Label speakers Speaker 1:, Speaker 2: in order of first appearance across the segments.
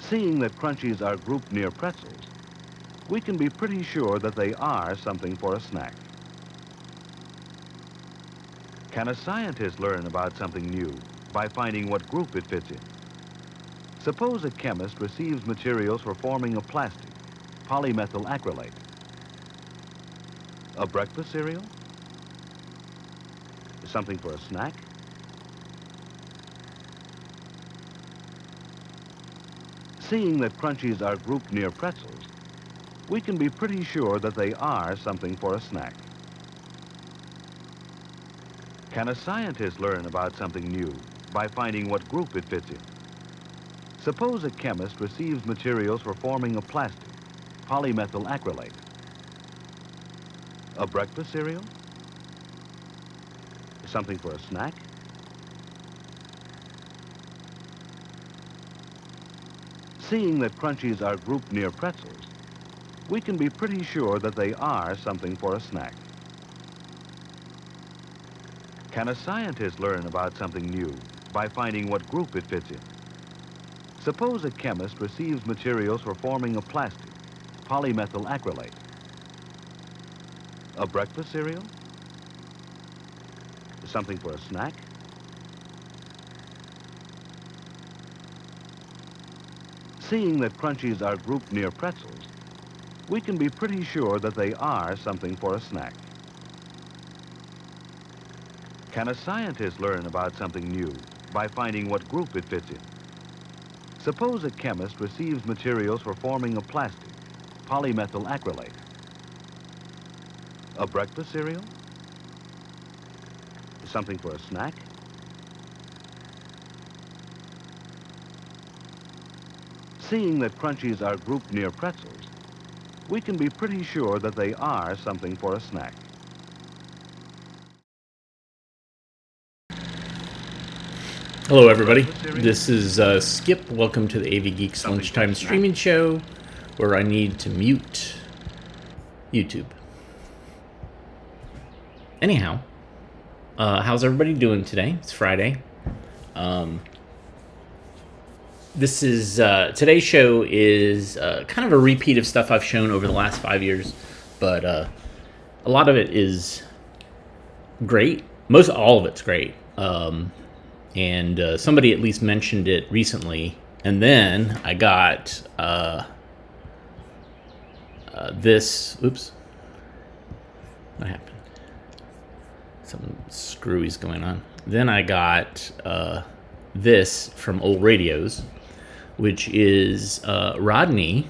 Speaker 1: Seeing that crunchies are grouped near pretzels, we can be pretty sure that they are something for a snack. Can a scientist learn about something new by finding what group it fits in? Suppose a chemist receives materials for forming a plastic, polymethyl acrylate. A breakfast cereal? Something for a snack? Seeing that crunchies are grouped near pretzels, we can be pretty sure that they are something for a snack. Can a scientist learn about something new by finding what group it fits in? Suppose a chemist receives materials for forming a plastic, polymethyl acrylate. A breakfast cereal? Something for a snack? Seeing that crunchies are grouped near pretzels, we can be pretty sure that they are something for a snack. Can a scientist learn about something new by finding what group it fits in? Suppose a chemist receives materials for forming a plastic, polymethyl acrylate. A breakfast cereal? Something for a snack? Seeing that crunchies are grouped near pretzels, we can be pretty sure that they are something for a snack. Can a scientist learn about something new by finding what group it fits in? Suppose a chemist receives materials for forming a plastic, polymethyl acrylate. A breakfast cereal? Something for a snack? Seeing that crunchies are grouped near pretzels, we can be pretty sure that they are something for a snack.
Speaker 2: Hello everybody, this is Skip. Welcome to the AV Geeks Lunchtime Streaming Show, where I need to mute YouTube. Anyhow, how's everybody doing today? It's Friday. This is, today's show is kind of a repeat of stuff I've shown over the last 5 years, but a lot of it is great. Most all of it's great. And somebody at least mentioned it recently. And then I got this. Oops. What happened? Something screwy's going on. Then I got this from Old Radios, which is Rodney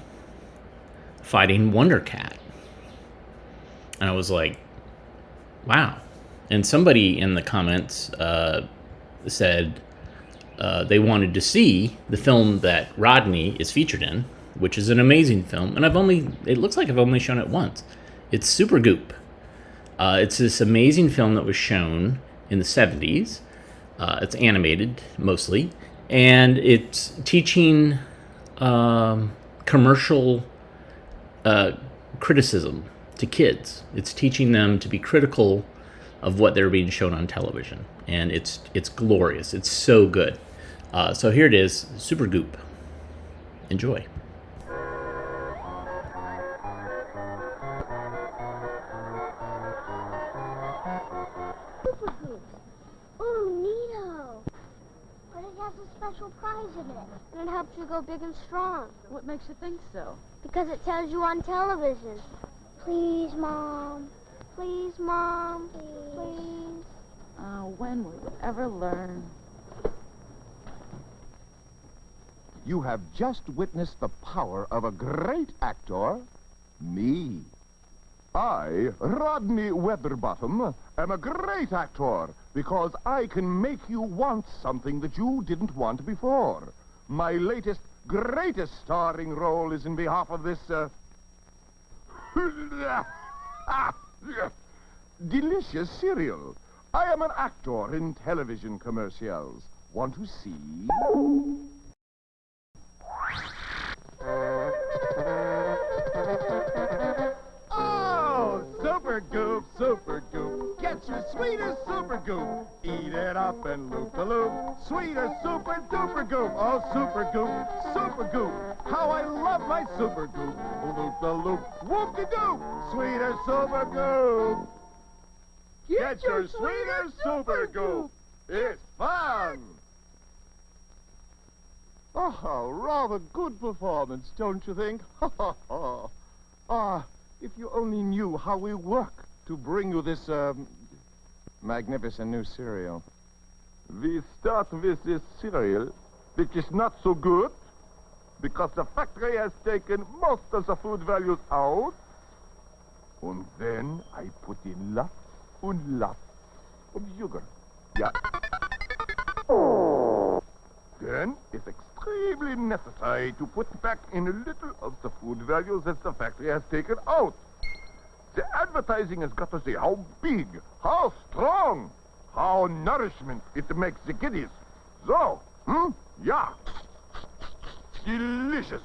Speaker 2: fighting Wonder Cat. And I was like, wow. And somebody in the comments said they wanted to see the film that Rodney is featured in, which is an amazing film, and it looks like I've only shown it once. It's Soopergoop. It's this amazing film that was shown in the 70s. It's animated mostly, and it's teaching commercial criticism to kids. It's teaching them to be critical of what they're being shown on television, and it's glorious. It's so good. So here it is, Soopergoop. Enjoy.
Speaker 3: Soopergoop. Ooh, neato. But it has a special prize in it, and it helps you go big and strong.
Speaker 4: What makes you think so?
Speaker 3: Because it tells you on television. Please, Mom. Please, Mom. Please.
Speaker 4: When will we ever learn?
Speaker 5: You have just witnessed the power of a great actor, me. I, Rodney Weatherbottom, am a great actor because I can make you want something that you didn't want before. My latest, greatest starring role is in behalf of this, delicious cereal. I am an actor in television commercials. Want to see? Oh, Soopergoop, Soopergoop. Gets you sweet as Soopergoop. Eat it up and loop-de-loop. Sweet as super duper goop. Oh, Soopergoop, Soopergoop. How I love my Soopergoop. Loop-de-loop, whoop-de-doop. Sweet as Soopergoop. Get your sweet as Soopergoop. It's fun. Oh, rather good performance, don't you think? If you only knew how we work to bring you this, magnificent new cereal. We start with this cereal, which is not so good, because the factory has taken most of the food values out. And then I put in lots and lots of sugar. Yeah. Then it's extremely necessary to put back in a little of the food values that the factory has taken out. The advertising has got to say how big, how strong, how nourishment it makes the kiddies. So, yeah. Delicious.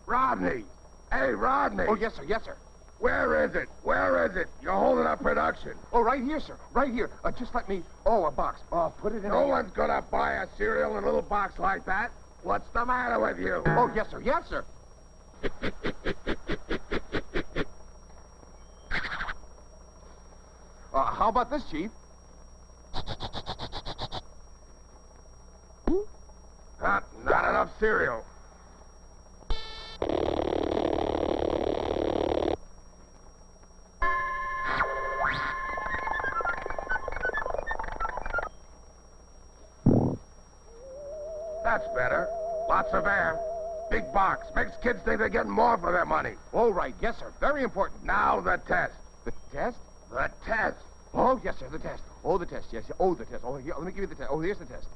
Speaker 6: Rodney! Hey, Rodney!
Speaker 5: Oh, yes, sir, yes, sir.
Speaker 6: Where is it? Where is it? You're holding up production.
Speaker 5: Oh, right here, sir, right here. Just let me, a box. Put it in
Speaker 6: No
Speaker 5: here.
Speaker 6: one's gonna buy a cereal in a little box like that. What's the matter with you?
Speaker 5: Oh, yes, sir, yes, sir. How about this, Chief?
Speaker 6: Not enough cereal. That's better. Lots of air. Big box. Makes kids think they're getting more for their money.
Speaker 5: All right, yes, sir. Very important.
Speaker 6: Now the test.
Speaker 5: The test?
Speaker 6: The test.
Speaker 5: Oh, yes, sir, the test. Oh, the test, yes. Oh, the test. Oh, here, let me give you the test. Oh, here's the test.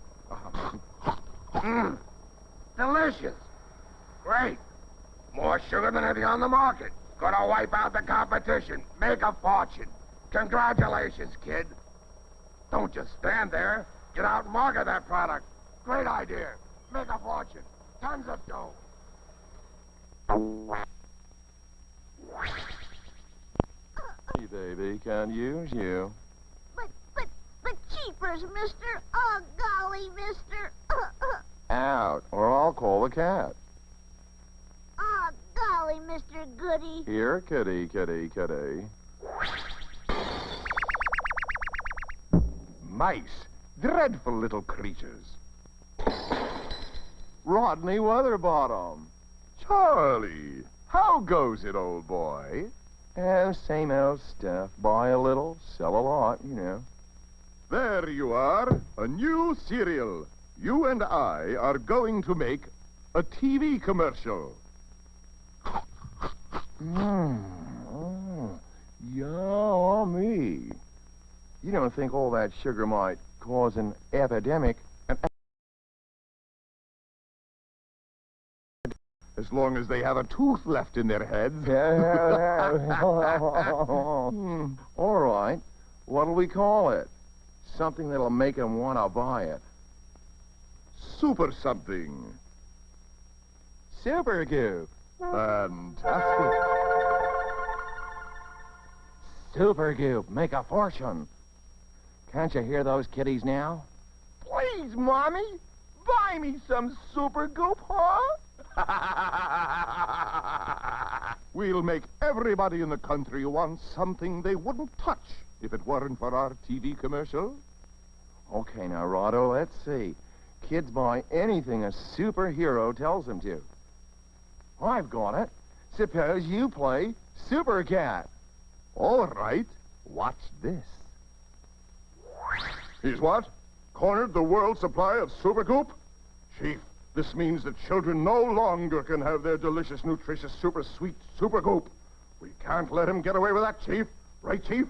Speaker 6: Delicious. Great. More sugar than anything on the market. Gonna wipe out the competition. Make a fortune. Congratulations, kid. Don't just stand there. Get out and market that product. Great idea. Make a fortune. Tons of dough.
Speaker 5: Hey, baby, can use you.
Speaker 3: But cheapers, mister. Oh, golly, mister.
Speaker 5: Out, or I'll call the cat.
Speaker 3: Oh, golly, Mr. Goody.
Speaker 5: Here, kitty, kitty, kitty. Mice. Dreadful little creatures. Rodney Weatherbottom. Charlie, how goes it, old boy? Same old stuff. Buy a little, sell a lot, you know. There you are, a new cereal. You and I are going to make a TV commercial. Yummy. You don't think all that sugar might cause an epidemic? As long as they have a tooth left in their heads. All right. What'll we call it? Something that'll make them want to buy it. Super something. Soopergoop. Fantastic. Soopergoop. Make a fortune. Can't you hear those kiddies now? Please, Mommy. Buy me some Soopergoop, huh? We'll make everybody in the country want something they wouldn't touch if it weren't for our TV commercial. Okay, now, Rotto, let's see. Kids buy anything a superhero tells them to. I've got it. Suppose you play Super Cat. All right. Watch this. He's what? Cornered the world's supply of Soopergoop? Chief, this means that children no longer can have their delicious, nutritious, super sweet Soopergoop. We can't let him get away with that, Chief. Right, Chief?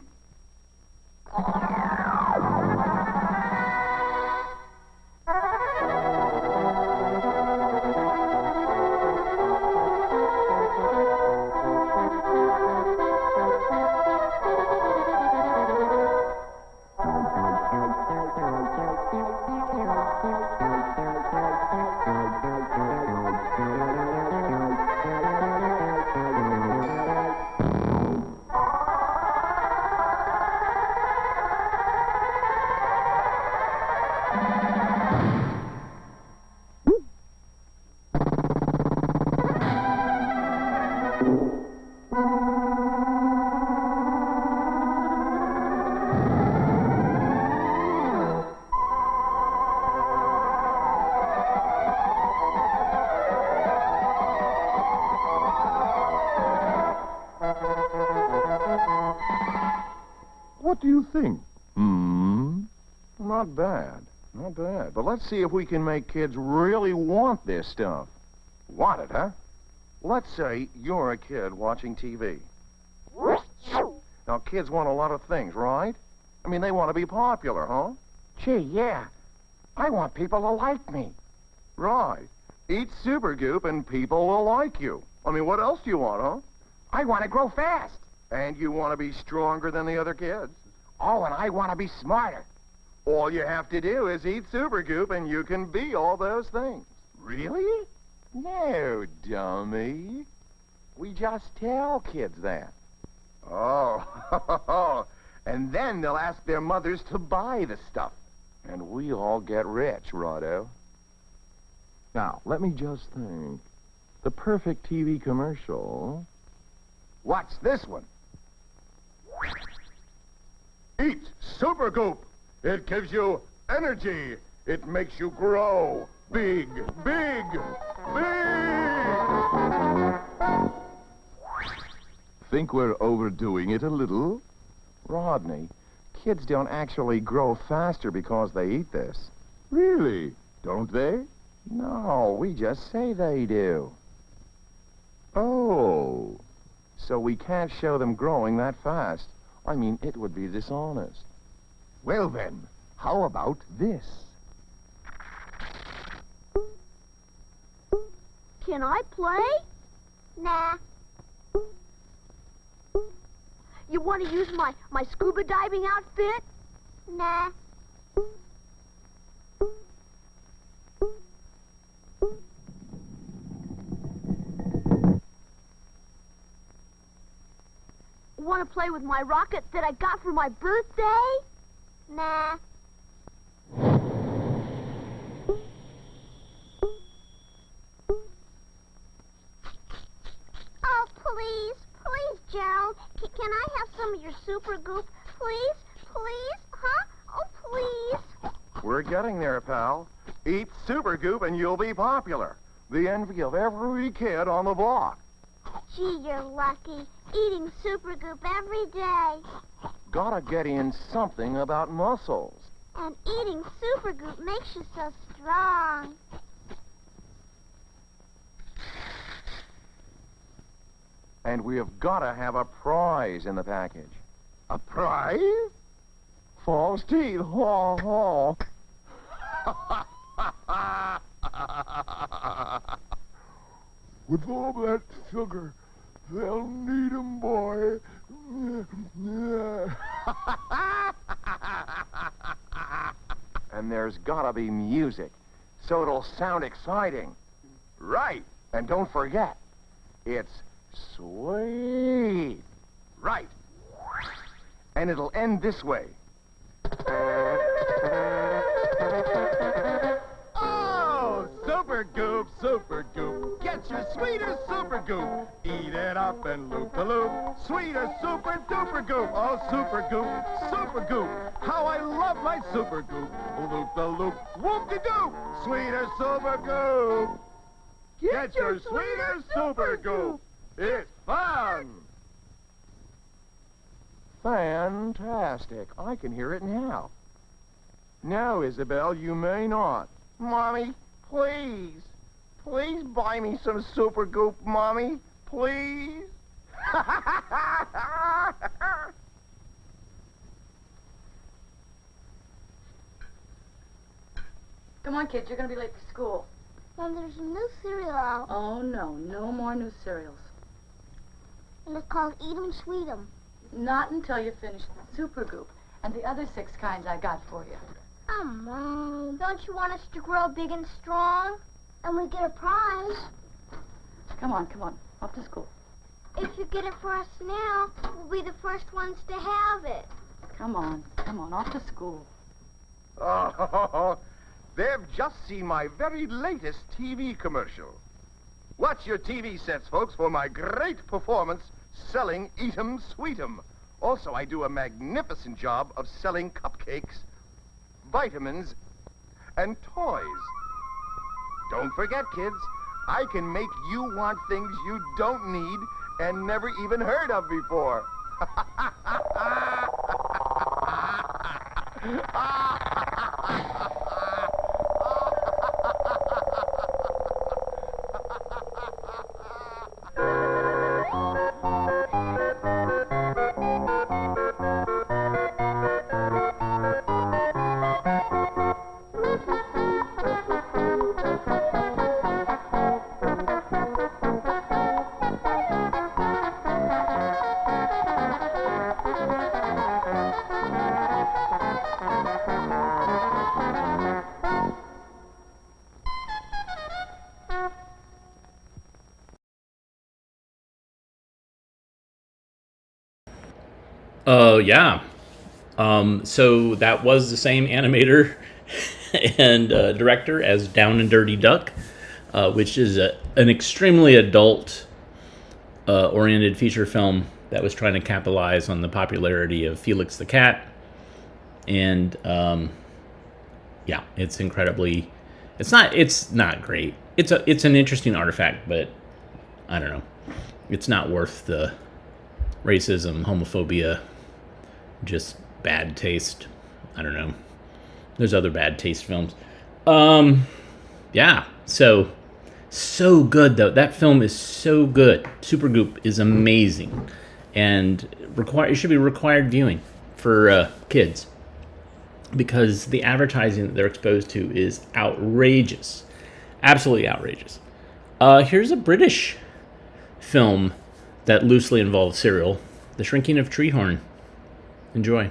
Speaker 5: What do you think? Not bad. Not bad. But let's see if we can make kids really want this stuff. Want it, huh? Let's say you're a kid watching TV. Now, kids want a lot of things, right? I mean, they want to be popular, huh?
Speaker 6: Gee, yeah. I want people to like me.
Speaker 5: Right. Eat Soopergoop and people will like you. I mean, what else do you want, huh?
Speaker 6: I want to grow fast.
Speaker 5: And you want to be stronger than the other kids.
Speaker 6: Oh, and I want to be smarter.
Speaker 5: All you have to do is eat Soopergoop and you can be all those things.
Speaker 6: Really?
Speaker 5: No, dummy. We just tell kids that.
Speaker 6: Oh,
Speaker 5: And then they'll ask their mothers to buy the stuff. And we all get rich, Rotto. Now, let me just think. The perfect TV commercial.
Speaker 6: what's this one?
Speaker 5: Eat Soopergoop. It gives you energy. It makes you grow. Big, big, big. Think we're overdoing it a little? Rodney, kids don't actually grow faster because they eat this. Really? Don't they? No, we just say they do. Oh. So we can't show them growing that fast. I mean, it would be dishonest. Well then, how about this?
Speaker 3: Can I play? Nah. You want to use my scuba diving outfit? Nah. Want to play with my rocket that I got for my birthday? Nah. Oh, please, Gerald. Can I have some of your Soopergoop, please? Please? Huh? Oh, please.
Speaker 5: We're getting there, pal. Eat Soopergoop and you'll be popular. The envy of every kid on the block.
Speaker 3: Gee, you're lucky. Eating Soopergoop every day.
Speaker 5: Gotta get in something about muscles.
Speaker 3: And eating Soopergoop makes you so strong.
Speaker 5: And we have gotta have a prize in the package.
Speaker 6: A prize?
Speaker 5: False teeth. Haw, haw. With all that sugar, they'll need 'em, boy. And there's gotta be music, so it'll sound exciting. Right. And don't forget, it's sweet. Right. And it'll end this way. Oh, Soopergoop, Soopergoop. Get your sweetest Soopergoop. Eat it up and loop-the-loop. Sweetest super duper goop. Oh, Soopergoop, Soopergoop. How I love my Soopergoop. Loop-the-loop, whoop-de-doo. Sweetest Soopergoop. Get your sweetest Soopergoop. It's fun. Fantastic. I can hear it now. No, Isabel, you may not. Mommy, please. Please buy me some Soopergoop, Mommy. Please.
Speaker 4: Come on, kids, you're going to be late for school.
Speaker 3: Mom, there's a new cereal out.
Speaker 4: Oh, no. No more new cereals.
Speaker 3: And it's called Eat 'em, Sweet 'em.
Speaker 4: Not until you finish the Soopergoop and the other 6 kinds I got for you.
Speaker 3: Oh, Mom, don't you want us to grow big and strong? And we get a prize.
Speaker 4: Come on, off to school.
Speaker 3: If you get it for us now, we'll be the first ones to have it.
Speaker 4: Come on, off to school.
Speaker 5: Oh, they've just seen my very latest TV commercial. Watch your TV sets, folks, for my great performance selling Eat 'em, Sweet 'em. Also, I do a magnificent job of selling cupcakes, vitamins, and toys. Don't forget, kids, I can make you want things you don't need and never even heard of before.
Speaker 2: Yeah. So that was the same animator and director as Down and Dirty Duck, which is an extremely adult oriented feature film that was trying to capitalize on the popularity of Felix the Cat. And yeah, it's incredibly. It's not great. It's an interesting artifact, but I don't know. It's not worth the racism, homophobia, just bad taste. I don't know. There's other bad taste films. Yeah. So good though. That film is so good. Soopergoop is amazing, and it should be required viewing for kids, because the advertising that they're exposed to is outrageous, absolutely outrageous. Here's a British film that loosely involves cereal, The Shrinking of Treehorn. Enjoy.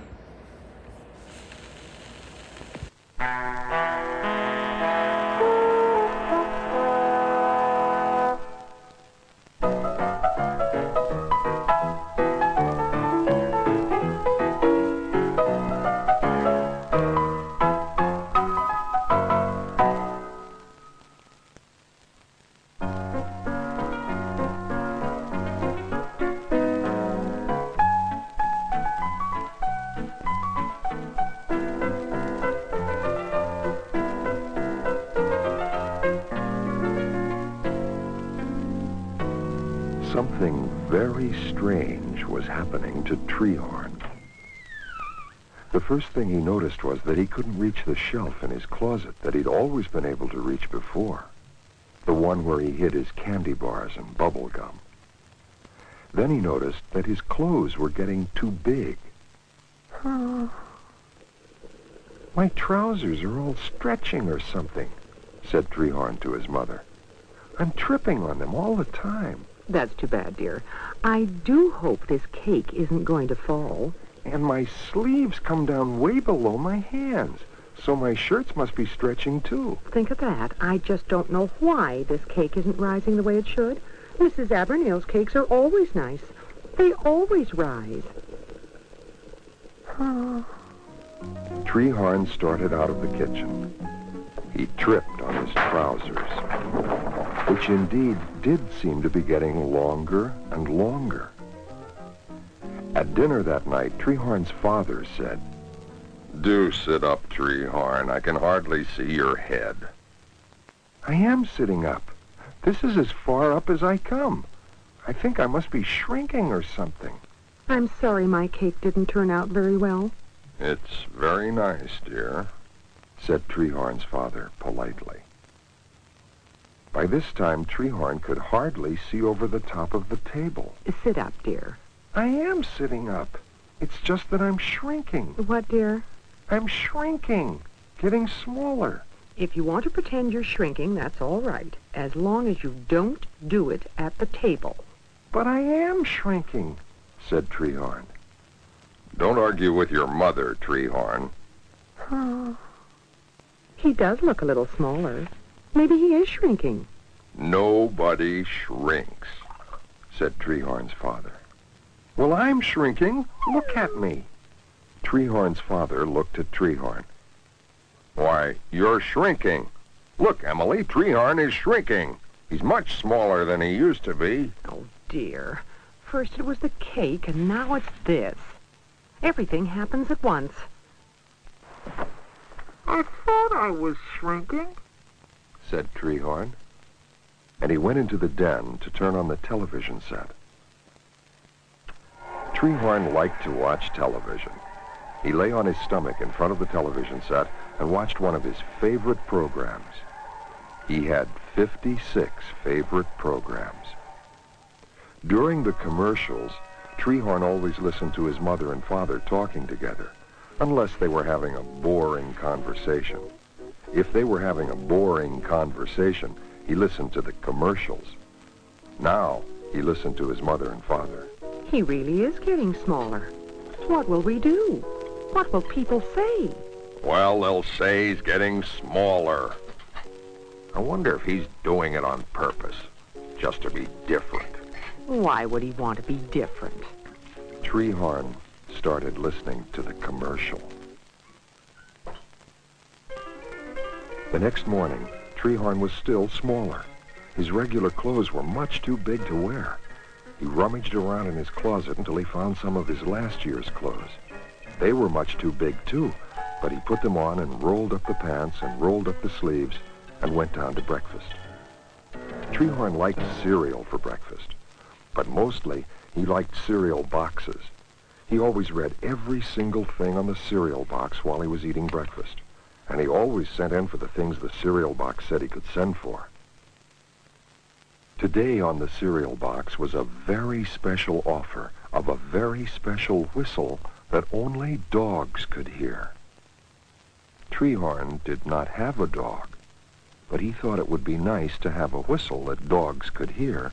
Speaker 5: Something very strange was happening to Treehorn. The first thing he noticed was that he couldn't reach the shelf in his closet that he'd always been able to reach before, the one where he hid his candy bars and bubble gum. Then he noticed that his clothes were getting too big. My trousers are all stretching or something, said Treehorn to his mother. I'm tripping on them all the time.
Speaker 7: That's too bad, dear. I do hope this cake isn't going to fall.
Speaker 5: And my sleeves come down way below my hands, so my shirts must be stretching too.
Speaker 7: Think of that. I just don't know why this cake isn't rising the way it should. Mrs. Abernail's cakes are always nice. They always rise.
Speaker 5: Treehorn started out of the kitchen. He tripped on his trousers, which indeed did seem to be getting longer and longer. At dinner that night, Treehorn's father said, "Do sit up, Treehorn. I can hardly see your head." I am sitting up. This is as far up as I come. I think I must be shrinking or something.
Speaker 7: I'm sorry my cake didn't turn out very well.
Speaker 5: It's very nice, dear, said Treehorn's father politely. By this time, Treehorn could hardly see over the top of the table.
Speaker 7: Sit up, dear.
Speaker 5: I am sitting up. It's just that I'm shrinking.
Speaker 7: What, dear?
Speaker 5: I'm shrinking, getting smaller.
Speaker 7: If you want to pretend you're shrinking, that's all right, as long as you don't do it at the table.
Speaker 5: But I am shrinking, said Treehorn. Don't argue with your mother, Treehorn.
Speaker 7: He does look a little smaller. Maybe he is shrinking.
Speaker 5: Nobody shrinks, said Treehorn's father. Well, I'm shrinking. Look at me. Treehorn's father looked at Treehorn. Why, you're shrinking. Look, Emily, Treehorn is shrinking. He's much smaller than he used to be.
Speaker 7: Oh, dear. First it was the cake, and now it's this. Everything happens at once.
Speaker 5: I thought I was shrinking, said Treehorn. And he went into the den to turn on the television set. Treehorn liked to watch television. He lay on his stomach in front of the television set and watched one of his favorite programs. He had 56 favorite programs. During the commercials, Treehorn always listened to his mother and father talking together, unless they were having a boring conversation. If they were having a boring conversation, he listened to the commercials. Now, he listened to his mother and father.
Speaker 7: He really is getting smaller. What will we do? What will people say?
Speaker 5: Well, they'll say he's getting smaller. I wonder if he's doing it on purpose, just to be different.
Speaker 7: Why would he want to be different?
Speaker 5: Treehorn started listening to the commercial. The next morning, Treehorn was still smaller. His regular clothes were much too big to wear. He rummaged around in his closet until he found some of his last year's clothes. They were much too big, too, but he put them on and rolled up the pants and rolled up the sleeves and went down to breakfast. Treehorn liked cereal for breakfast, but mostly he liked cereal boxes. He always read every single thing on the cereal box while he was eating breakfast, and he always sent in for the things the cereal box said he could send for. Today on the cereal box was a very special offer of a very special whistle that only dogs could hear. Treehorn did not have a dog, but he thought it would be nice to have a whistle that dogs could hear,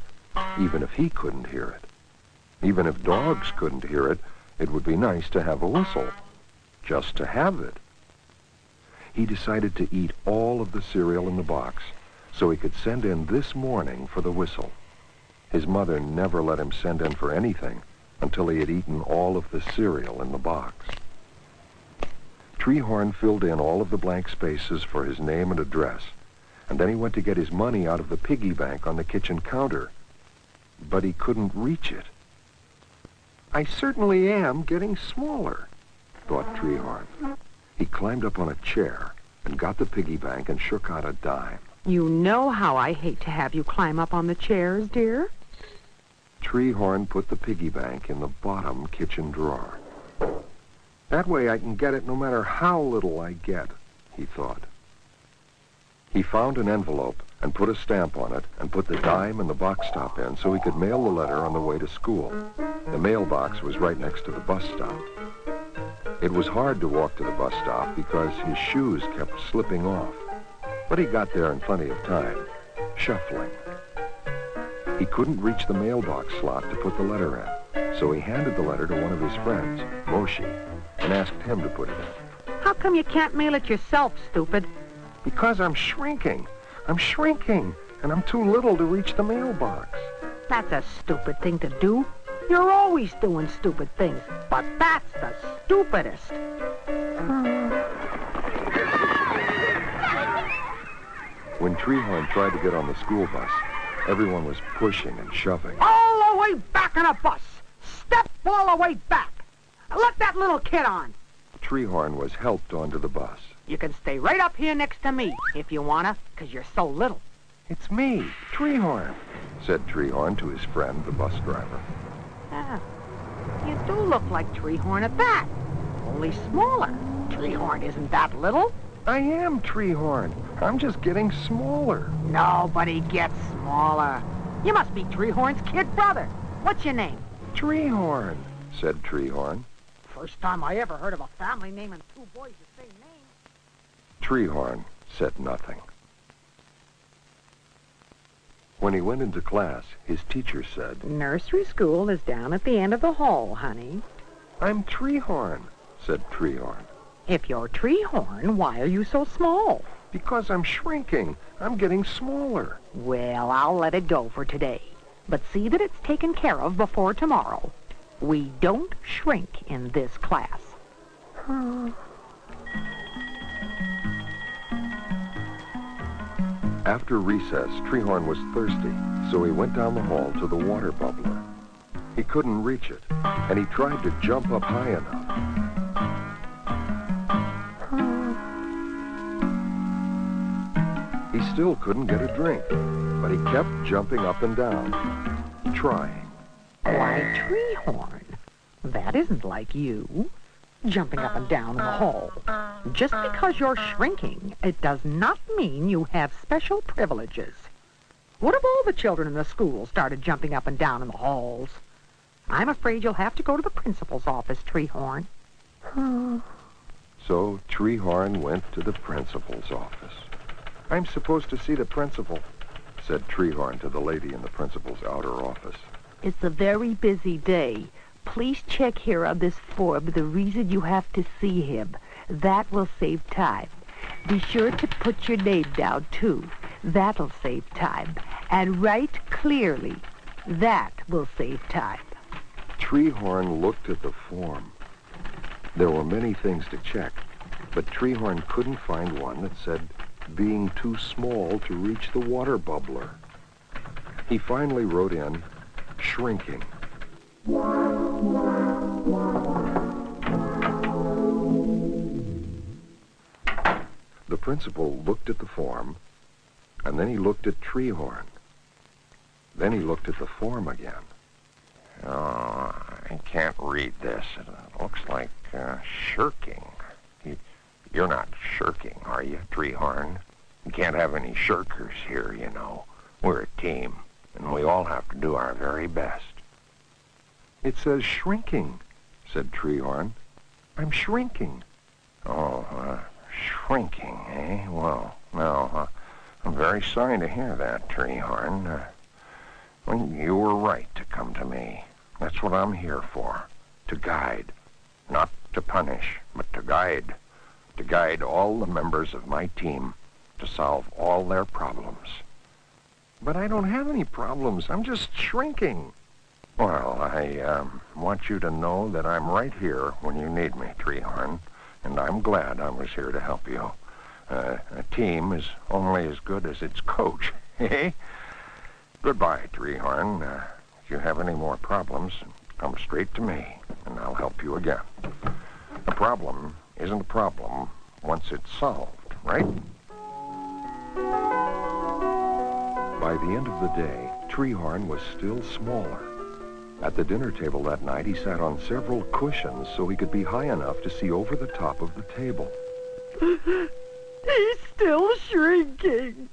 Speaker 5: even if he couldn't hear it. Even if dogs couldn't hear it, it would be nice to have a whistle, just to have it. He decided to eat all of the cereal in the box so he could send in this morning for the whistle. His mother never let him send in for anything until he had eaten all of the cereal in the box. Treehorn filled in all of the blank spaces for his name and address, and then he went to get his money out of the piggy bank on the kitchen counter. But he couldn't reach it. I certainly am getting smaller, thought Treehorn. He climbed up on a chair and got the piggy bank and shook out a dime.
Speaker 7: You know how I hate to have you climb up on the chairs, dear.
Speaker 5: Treehorn put the piggy bank in the bottom kitchen drawer. That way I can get it no matter how little I get, he thought. He found an envelope and put a stamp on it and put the dime and the box stop in so he could mail the letter on the way to school. The mailbox was right next to the bus stop. It was hard to walk to the bus stop because his shoes kept slipping off. But he got there in plenty of time, shuffling. He couldn't reach the mailbox slot to put the letter in, so he handed the letter to one of his friends, Moshi, and asked him to put it in.
Speaker 7: How come you can't mail it yourself, stupid?
Speaker 5: Because I'm shrinking. I'm shrinking, and I'm too little to reach the mailbox.
Speaker 7: That's a stupid thing to do. You're always doing stupid things, but that's the stupidest.
Speaker 5: When Treehorn tried to get on the school bus, everyone was pushing and shoving.
Speaker 7: All the way back on a bus. Step all the way back. Let that little kid on.
Speaker 5: Treehorn was helped onto the bus.
Speaker 7: You can stay right up here next to me if you wanna, 'cause you're so little.
Speaker 5: It's me, Treehorn, said Treehorn to his friend, the bus driver.
Speaker 7: Ah, you do look like Treehorn at that. Only smaller. Treehorn isn't that little.
Speaker 5: I am Treehorn. I'm just getting smaller.
Speaker 7: Nobody gets smaller. You must be Treehorn's kid brother. What's your name?
Speaker 5: Treehorn, said Treehorn.
Speaker 7: First time I ever heard of a family naming two boys the same name.
Speaker 5: Treehorn said nothing. When he went into class, his teacher said,
Speaker 7: Nursery school is down at the end of the hall, honey.
Speaker 5: I'm Treehorn, said Treehorn.
Speaker 7: If you're Treehorn, why are you so small?
Speaker 5: Because I'm shrinking. I'm getting smaller.
Speaker 7: Well, I'll let it go for today. But see that it's taken care of before tomorrow. We don't shrink in this class.
Speaker 5: After recess, Treehorn was thirsty, so he went down the hall to the water bubbler. He couldn't reach it, and he tried to jump up high enough. He still couldn't get a drink, but he kept jumping up and down, trying.
Speaker 7: Why, Treehorn, that isn't like you. jumping up and down in the hall. Just because you're shrinking, it does not mean you have special privileges. What if all the children in the school started jumping up and down in the halls? I'm afraid you'll have to go to the principal's office, Treehorn.
Speaker 5: So Treehorn went to the principal's office. "I'm supposed to see the principal," said Treehorn to the lady in the principal's outer office.
Speaker 8: It's a very busy day. Please check here on this form the reason you have to see him. That will save time. Be sure to put your name down, too. That'll save time. And write clearly. That will save time.
Speaker 5: Treehorn looked at the form. There were many things to check, but Treehorn couldn't find one that said being too small to reach the water bubbler. He finally wrote in shrinking. The principal looked at the form, and then he looked at Treehorn. Then he looked at the form again.
Speaker 6: Oh, I can't read this. It looks like shirking. You're not shirking, are you, Treehorn? You can't have any shirkers here, you know. We're a team, and we all have to do our very best.
Speaker 5: "It says shrinking," said Treehorn. "I'm shrinking."
Speaker 6: Oh, shrinking, eh? Well, no, I'm very sorry to hear that, Treehorn. Well, you were right to come to me. That's what I'm here for, to guide. Not to punish, but to guide. To guide all the members of my team to solve all their problems.
Speaker 5: "But I don't have any problems. I'm just shrinking."
Speaker 6: Well, I want you to know that I'm right here when you need me, Treehorn, and I'm glad I was here to help you. A team is only as good as its coach, eh? Goodbye, Treehorn. If you have any more problems, come straight to me, and I'll help you again. A problem isn't a problem once it's solved, right?
Speaker 5: By the end of the day, Treehorn was still smaller. At the dinner table that night, he sat on several cushions so he could be high enough to see over the top of the table.
Speaker 7: He's still shrinking.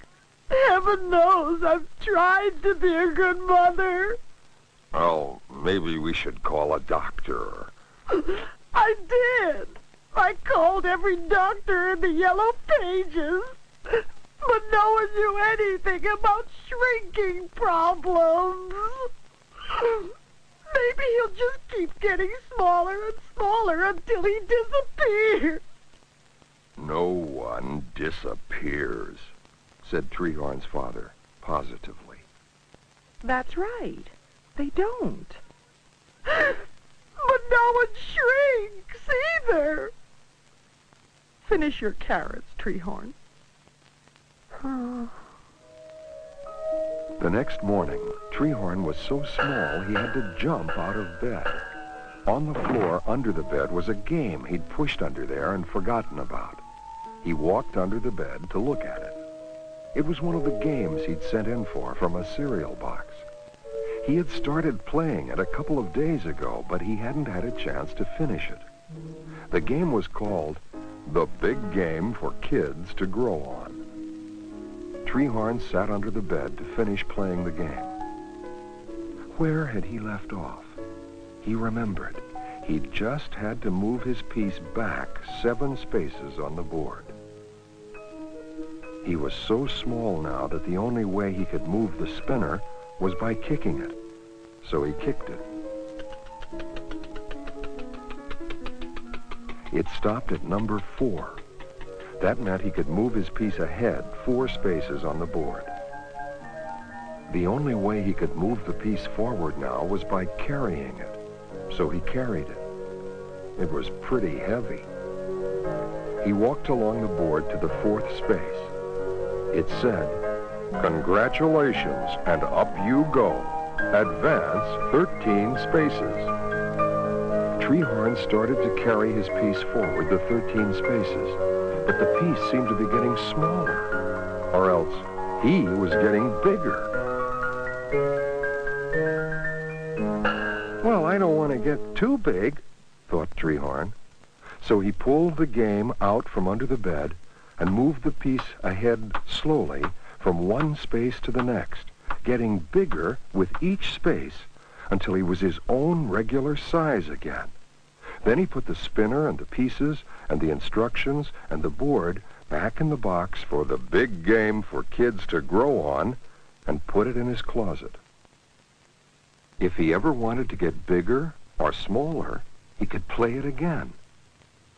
Speaker 7: Heaven knows I've tried to be a good mother.
Speaker 5: Oh, maybe we should call a doctor.
Speaker 7: I did. I called every doctor in the yellow pages, but no one knew anything about shrinking problems. Maybe he'll just keep getting smaller and smaller until he disappears.
Speaker 5: "No one disappears," said Treehorn's father positively.
Speaker 7: That's right. They don't. But no one shrinks either. Finish your carrots, Treehorn.
Speaker 5: The next morning, Treehorn was so small he had to jump out of bed. On the floor under the bed was a game he'd pushed under there and forgotten about. He walked under the bed to look at it. It was one of the games he'd sent in for from a cereal box. He had started playing it a couple of days ago, but he hadn't had a chance to finish it. The game was called The Big Game for Kids to Grow On. Treehorn sat under the bed to finish playing the game. Where had he left off? He remembered. He just had to move his piece back 7 spaces on the board. He was so small now that the only way he could move the spinner was by kicking it. So he kicked it. It stopped at number 4. That meant he could move his piece ahead 4 spaces on the board. The only way he could move the piece forward now was by carrying it. So he carried it. It was pretty heavy. He walked along the board to the 4th space. It said, "Congratulations, and up you go. Advance 13 spaces." Treehorn started to carry his piece forward the 13 spaces, but the piece seemed to be getting smaller, or else he was getting bigger. "Well, I don't want to get too big," thought Treehorn. So he pulled the game out from under the bed and moved the piece ahead slowly from one space to the next, getting bigger with each space until he was his own regular size again. Then he put the spinner and the pieces and the instructions and the board back in the box for the big game for kids to grow on and put it in his closet. If he ever wanted to get bigger or smaller, he could play it again,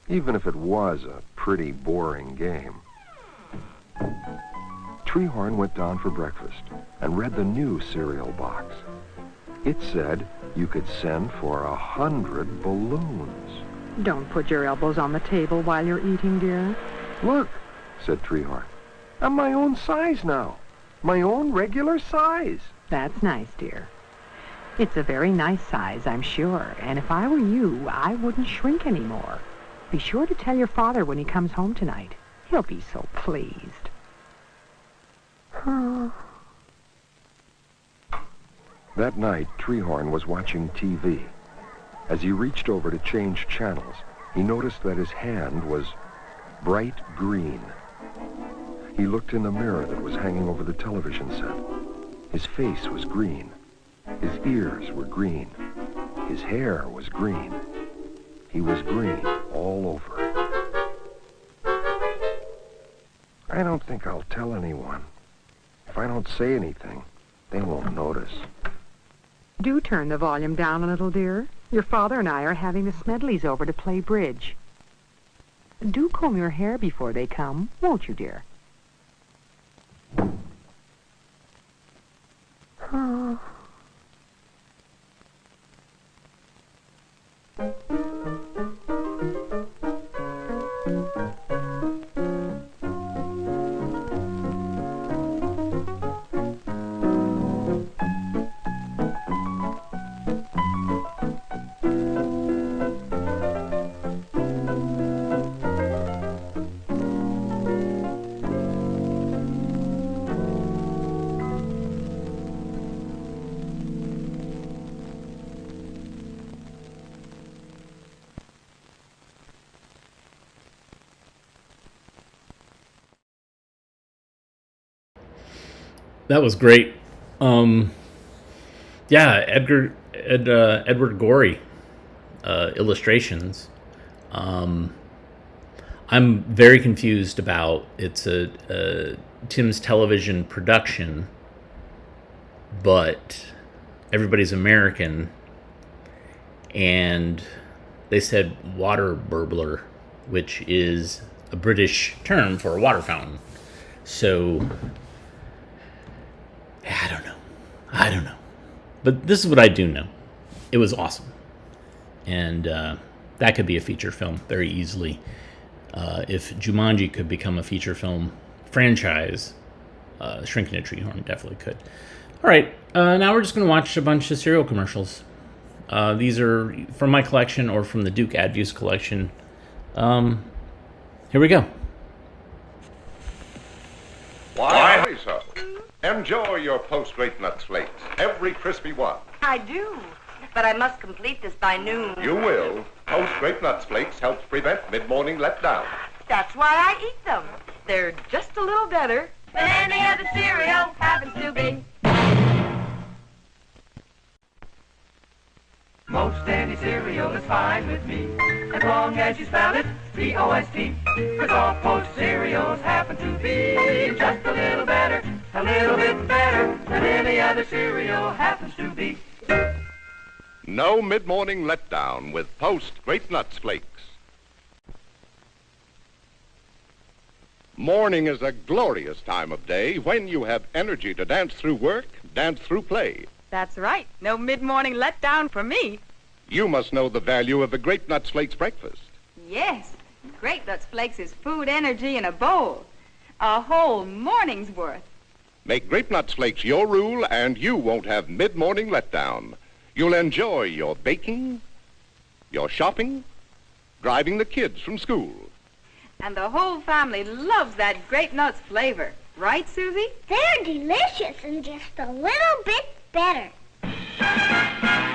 Speaker 5: even if it was a pretty boring game. Treehorn went down for breakfast and read the new cereal box. It said you could send for 100 balloons.
Speaker 7: Don't put your elbows on the table while you're eating, dear.
Speaker 5: Look, said Treehorn. I'm my own size now. My own regular size.
Speaker 7: That's nice, dear. It's a very nice size, I'm sure. And if I were you, I wouldn't shrink anymore. Be sure to tell your father when he comes home tonight. He'll be so pleased.
Speaker 5: That night, Treehorn was watching TV. As he reached over to change channels, he noticed that his hand was bright green. He looked in the mirror that was hanging over the television set. His face was green. His ears were green. His hair was green. He was green all over. I don't think I'll tell anyone. If I don't say anything, they won't notice.
Speaker 7: Do turn the volume down a little, dear. Your father and I are having the Smedleys over to play bridge. Do comb your hair before they come, won't you, dear?
Speaker 2: That was great. Yeah, Edward Gorey illustrations. I'm very confused about it's a Tim's Television production, but everybody's American, and they said water burbler, which is a British term for a water fountain. So I don't know. But this is what I do know. It was awesome. And that could be a feature film very easily. If Jumanji could become a feature film franchise, Shrinking of Treehorn definitely could. All right, now we're just going to watch a bunch of cereal commercials. These are from my collection or from the Duke Adviews collection. Here we go.
Speaker 5: Why, so? Enjoy your post-great nut flakes, every crispy one.
Speaker 9: I do, but I must complete this by noon.
Speaker 5: You will. Post-great nut flakes helps prevent mid-morning letdown.
Speaker 9: That's why I eat them. They're just a little better than any other cereal happens to be.
Speaker 10: Most any cereal is fine with me, as long as you spell it P-O-S-T. 'Cause all Post cereals happen to be just a little bit better than any other cereal happens to be.
Speaker 5: No mid-morning letdown with Post Great Nuts Flakes. Morning is a glorious time of day when you have energy to dance through work, dance through play.
Speaker 9: That's right. No mid-morning letdown for me.
Speaker 5: You must know the value of the Great Nuts Flakes breakfast.
Speaker 9: Yes. Great Nuts Flakes is food energy in a bowl. A whole morning's worth.
Speaker 5: Make Grape Nuts Flakes your rule, and you won't have mid-morning letdown. You'll enjoy your baking, your shopping, driving the kids from school.
Speaker 9: And the whole family loves that Grape Nuts flavor. Right, Susie?
Speaker 3: They're delicious and just a little bit better.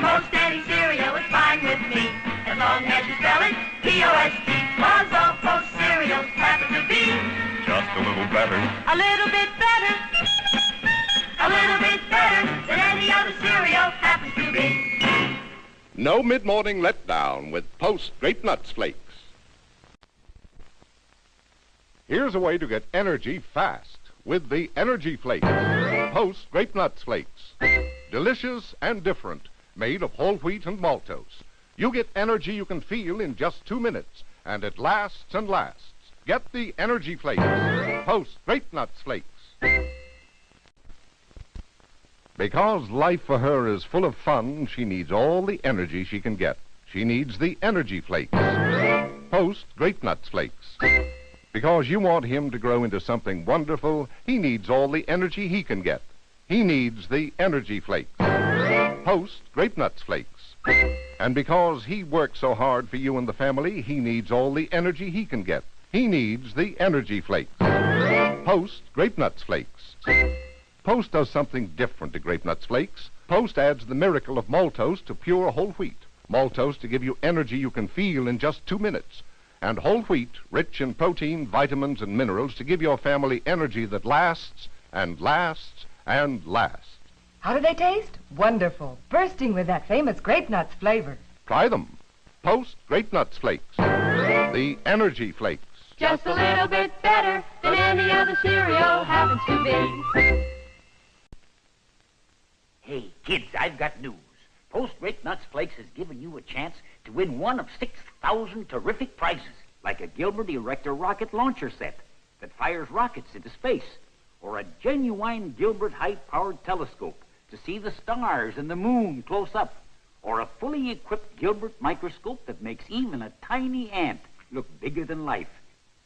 Speaker 10: Most any cereal is fine with me, as long as you spell it P-O-S-T. 'cause all Post cereals happen to be
Speaker 5: Just a little better.
Speaker 10: a little bit better, a little bit better than any other cereal happens to be.
Speaker 5: No mid-morning letdown with Post Grape Nuts Flakes. Here's a way to get energy fast with the Energy Flakes. Post Grape Nuts Flakes. Delicious and different, made of whole wheat and maltose. You get energy you can feel in just 2 minutes, and it lasts and lasts. Get the Energy Flakes. Post Grape Nuts Flakes. Because life for her is full of fun, she needs all the energy she can get. She needs the Energy Flakes. Post Grape Nuts Flakes. Because you want him to grow into something wonderful, he needs all the energy he can get. He needs the Energy Flakes. Post Grape Nuts Flakes. And because he works so hard for you and the family, he needs all the energy he can get. He needs the Energy Flakes. Post Grape Nuts Flakes. Post does something different to Grape Nuts Flakes. Post adds the miracle of maltose to pure whole wheat. Maltose to give you energy you can feel in just 2 minutes. And whole wheat, rich in protein, vitamins, and minerals to give your family energy that lasts and lasts and lasts.
Speaker 11: How do they taste? Wonderful. Bursting with that famous grape nuts flavor.
Speaker 5: Try them. Post Grape Nuts Flakes. The Energy Flakes.
Speaker 10: Just a little bit better than any other cereal happens to be.
Speaker 12: Hey, kids, I've got news. Post Grape Nuts Flakes has given you a chance to win one of 6,000 terrific prizes, like a Gilbert Erector rocket launcher set that fires rockets into space, or a genuine Gilbert high-powered telescope to see the stars and the moon close up, or a fully equipped Gilbert microscope that makes even a tiny ant look bigger than life.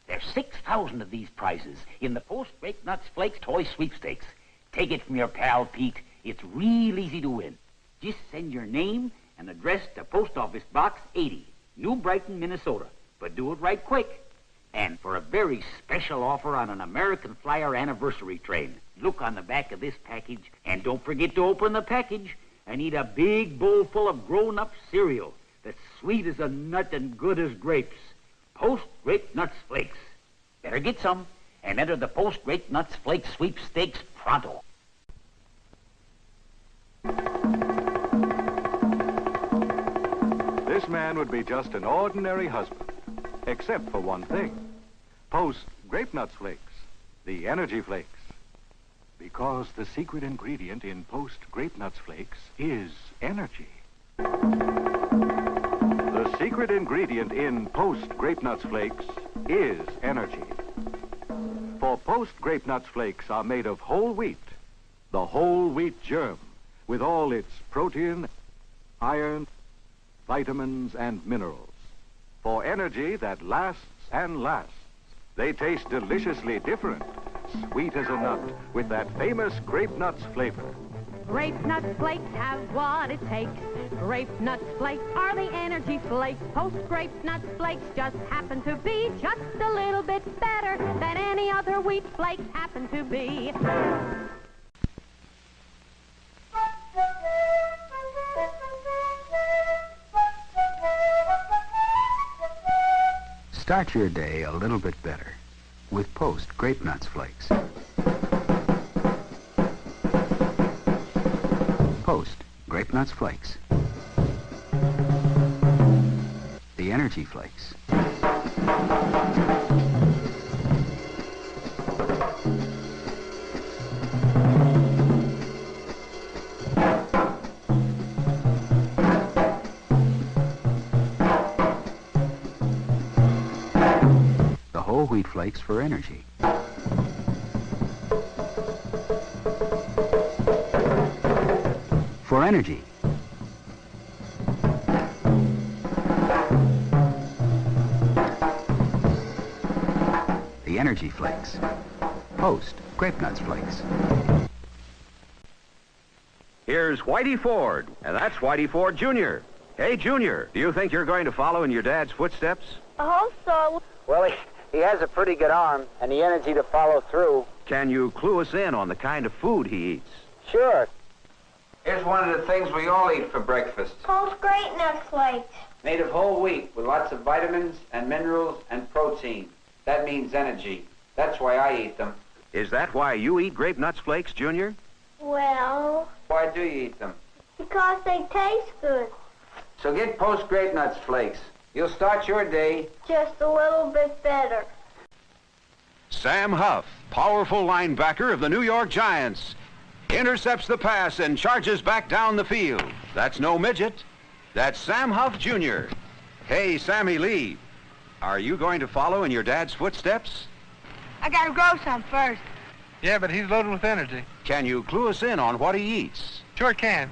Speaker 12: There's 6,000 of these prizes in the Post Grape Nuts Flakes toy sweepstakes. Take it from your pal Pete. It's real easy to win. Just send your name and address to Post Office Box 80, New Brighton, Minnesota. But do it right quick. And for a very special offer on an American Flyer anniversary train, look on the back of this package, and don't forget to open the package and eat a big bowl full of grown-up cereal that's sweet as a nut and good as grapes. Post Grape Nuts Flakes. Better get some and enter the Post Grape Nuts Flakes sweepstakes pronto.
Speaker 13: This man would be just an ordinary husband, except for one thing. Post Grape Nuts Flakes, the Energy Flakes. Because the secret ingredient in Post Grape Nuts Flakes is energy. The secret ingredient in Post Grape Nuts Flakes is energy. For Post Grape Nuts Flakes are made of whole wheat, the whole wheat germ, with all its protein, iron, vitamins, and minerals. For energy that lasts and lasts. They taste deliciously different, sweet as a nut, with that famous grape nuts flavor.
Speaker 14: Grape Nuts Flakes have what it takes. Grape Nuts Flakes are the Energy Flakes. Post Grape Nuts Flakes just happen to be just a little bit better than any other wheat flakes happen to be.
Speaker 15: Start your day a little bit better with Post Grape Nuts Flakes. Post Grape Nuts Flakes. The Energy Flakes. Whole wheat flakes for energy. For energy. The Energy Flakes. Post Grape Nuts Flakes.
Speaker 16: Here's Whitey Ford, and that's Whitey Ford Jr. Hey, Junior, do you think you're going to follow in your dad's footsteps?
Speaker 3: I hope so.
Speaker 17: Well, he has a pretty good arm and the energy to follow through.
Speaker 16: Can you clue us in on the kind of food he eats?
Speaker 17: Sure.
Speaker 18: Here's one of the things we all eat for breakfast.
Speaker 3: Post Grape Nuts Flakes.
Speaker 17: Made of whole wheat with lots of vitamins and minerals and protein. That means energy. That's why I eat them.
Speaker 16: Is that why you eat Grape Nuts Flakes, Junior?
Speaker 3: Well,
Speaker 17: Why do you eat them?
Speaker 3: because they taste good.
Speaker 17: So get Post Grape Nuts Flakes. You'll start your day
Speaker 3: Just a little bit better.
Speaker 16: Sam Huff, powerful linebacker of the New York Giants, intercepts the pass and charges back down the field. That's no midget. That's Sam Huff, Jr. Hey, Sammy Lee, are you going to follow in your dad's footsteps?
Speaker 3: I gotta grow some first.
Speaker 18: Yeah, but he's loaded with energy.
Speaker 16: Can you clue us in on what he eats?
Speaker 18: Sure can.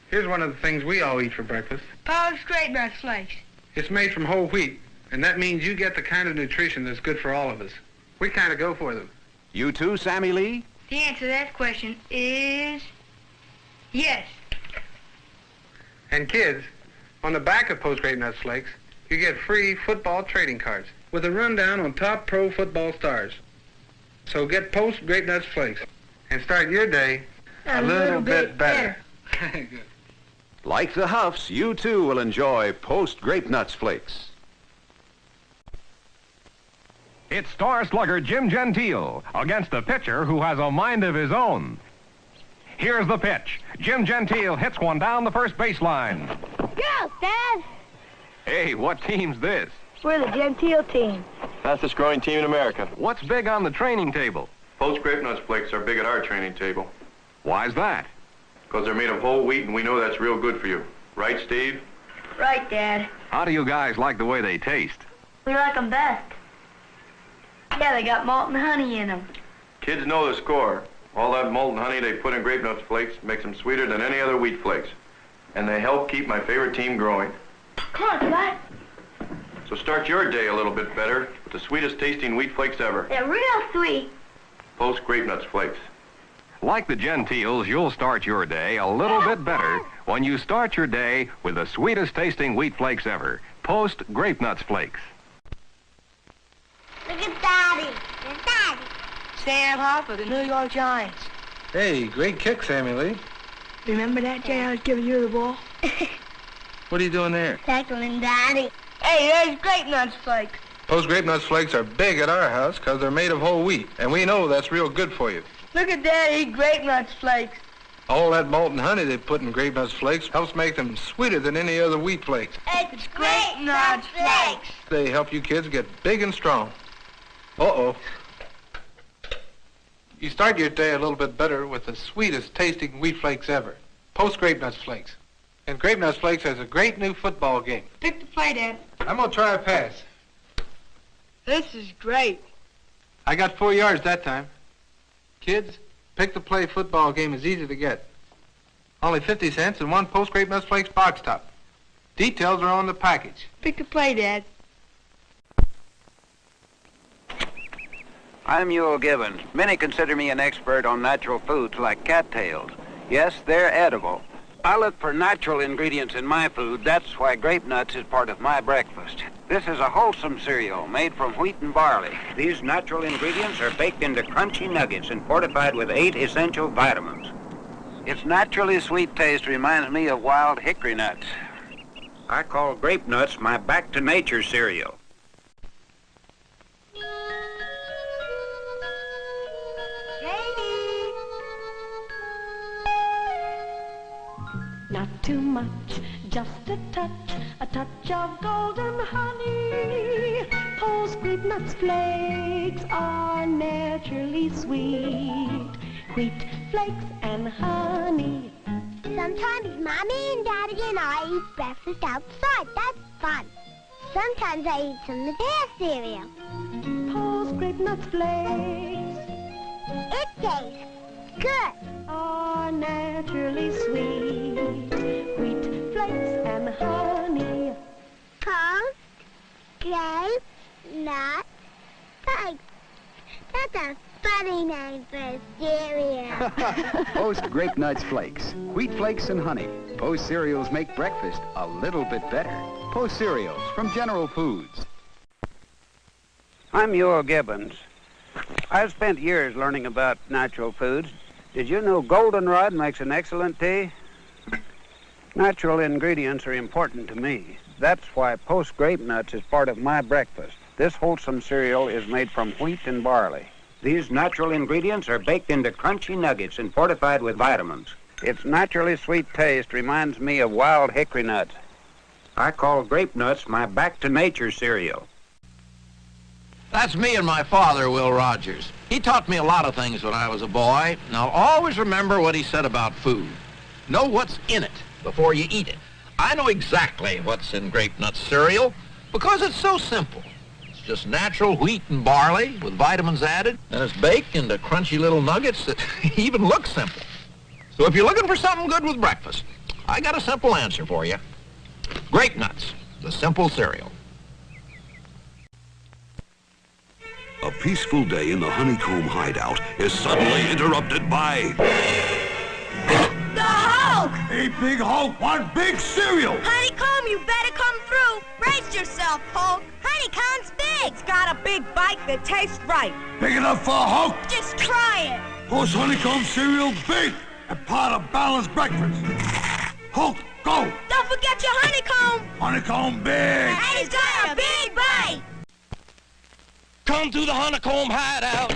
Speaker 18: Here's one of the things we all eat for breakfast.
Speaker 3: Post Grape Nuts Flakes.
Speaker 18: It's made from whole wheat, and that means you get the kind of nutrition that's good for all of us. We kind of go for them.
Speaker 16: You too, Sammy Lee?
Speaker 3: The answer to that question is yes.
Speaker 18: And kids, on the back of Post Grape Nuts Flakes, you get free football trading cards with a rundown on top pro football stars. So get Post Grape Nuts Flakes and start your day a little bit better. Good.
Speaker 16: Like the Huffs, you too will enjoy Post Grape Nuts Flakes.
Speaker 19: It's star slugger Jim Gentile against a pitcher who has a mind of his own. Here's the pitch. Jim Gentile hits one down the first baseline.
Speaker 3: Go, Dad.
Speaker 19: Hey, what team's this?
Speaker 3: We're the Gentile team.
Speaker 19: Fastest growing team in America. What's big on the training table?
Speaker 20: Post Grape Nuts Flakes are big at our training table.
Speaker 19: Why's that?
Speaker 20: Because they're made of whole wheat, and we know that's real good for you. Right, Steve?
Speaker 3: Right, Dad.
Speaker 19: How do you guys like the way they taste?
Speaker 3: We like them best. Yeah, they got malt and honey in them.
Speaker 20: Kids know the score. All that molten honey they put in Grape Nuts Flakes makes them sweeter than any other wheat flakes. And they help keep my favorite team growing.
Speaker 3: Come on, Flat.
Speaker 20: So start your day a little bit better with the sweetest tasting wheat flakes ever.
Speaker 3: They're real sweet.
Speaker 20: Post Grape Nuts Flakes.
Speaker 19: Like the Gentiles, you'll start your day a little bit better when you start your day with the sweetest tasting wheat flakes ever. Post Grape Nuts Flakes.
Speaker 3: Look at Daddy. There's Daddy. Sam Huff of the New York Giants.
Speaker 18: Hey, great kick, Sammy Lee.
Speaker 3: Remember that day I was giving you the ball?
Speaker 18: What are you doing there?
Speaker 3: Tackling Daddy. Hey, there's Grape Nuts Flakes.
Speaker 18: Post Grape Nuts Flakes are big at our house because they're made of whole wheat, and we know that's real good for you.
Speaker 3: Look at Daddy eat Grape Nuts Flakes.
Speaker 18: All that molten honey they put in Grape Nuts Flakes helps make them sweeter than any other wheat flakes.
Speaker 3: It's Grape Nuts Flakes.
Speaker 18: They help you kids get big and strong. Uh-oh. You start your day a little bit better with the sweetest tasting wheat flakes ever. Post Grape Nuts Flakes. And Grape Nuts Flakes has a great new football game.
Speaker 3: Pick the play, Dad.
Speaker 18: I'm going to try a pass.
Speaker 3: This is great.
Speaker 18: I got 4 yards that time. Kids, pick the play football game is easy to get. Only 50 cents and one Post Grape Nuts Flakes box top. Details are on the package.
Speaker 3: Pick the play, Dad.
Speaker 17: I'm Ewell Gibbons. Many consider me an expert on natural foods like cattails. Yes, they're edible. I look for natural ingredients in my food. That's why grape nuts is part of my breakfast. This is a wholesome cereal made from wheat and barley. These natural ingredients are baked into crunchy nuggets and fortified with 8 essential vitamins. Its naturally sweet taste reminds me of wild hickory nuts. I call grape nuts my back-to-nature cereal.
Speaker 14: Not too much, just a touch of golden honey. Post Grape Nuts Flakes are naturally sweet. Wheat flakes and honey.
Speaker 3: Sometimes Mommy and Daddy and I eat breakfast outside. That's fun. Sometimes I eat some of their cereal.
Speaker 14: Post Grape Nuts Flakes.
Speaker 3: It tastes good.
Speaker 14: Are naturally sweet. Wheat flakes and honey.
Speaker 3: Post Grape Nuts Flakes. That's a funny name for a cereal.
Speaker 15: Post Grape Nuts Flakes. Wheat flakes and honey. Post cereals make breakfast a little bit better. Post cereals from General Foods.
Speaker 17: I'm Ewell Gibbons. I've spent years learning about natural foods. Did you know goldenrod makes an excellent tea? Natural ingredients are important to me. That's why Post Grape Nuts is part of my breakfast. This wholesome cereal is made from wheat and barley. These natural ingredients are baked into crunchy nuggets and fortified with vitamins. Its naturally sweet taste reminds me of wild hickory nuts. I call Grape Nuts my back-to-nature cereal.
Speaker 21: That's me and my father, Will Rogers. He taught me a lot of things when I was a boy, and I'll always remember what he said about food. Know what's in it before you eat it. I know exactly what's in Grape Nuts cereal because it's so simple. It's just natural wheat and barley with vitamins added, and it's baked into crunchy little nuggets that even look simple. So if you're looking for something good with breakfast, I got a simple answer for you. Grape Nuts, the simple cereal.
Speaker 22: A peaceful day in the honeycomb hideout is suddenly interrupted by...
Speaker 3: The Hulk!
Speaker 22: Hey, Big Hulk, want big cereal!
Speaker 3: Honeycomb, you better come through. Brace yourself, Hulk. Honeycomb's big. It's got a big bite that tastes right.
Speaker 22: Big enough for Hulk?
Speaker 3: Just try it.
Speaker 22: Post honeycomb cereal big and part of balanced breakfast. Hulk, go!
Speaker 3: Don't forget your honeycomb.
Speaker 22: Honeycomb big!
Speaker 3: And it's got a big bite.
Speaker 23: Come to the honeycomb hideout.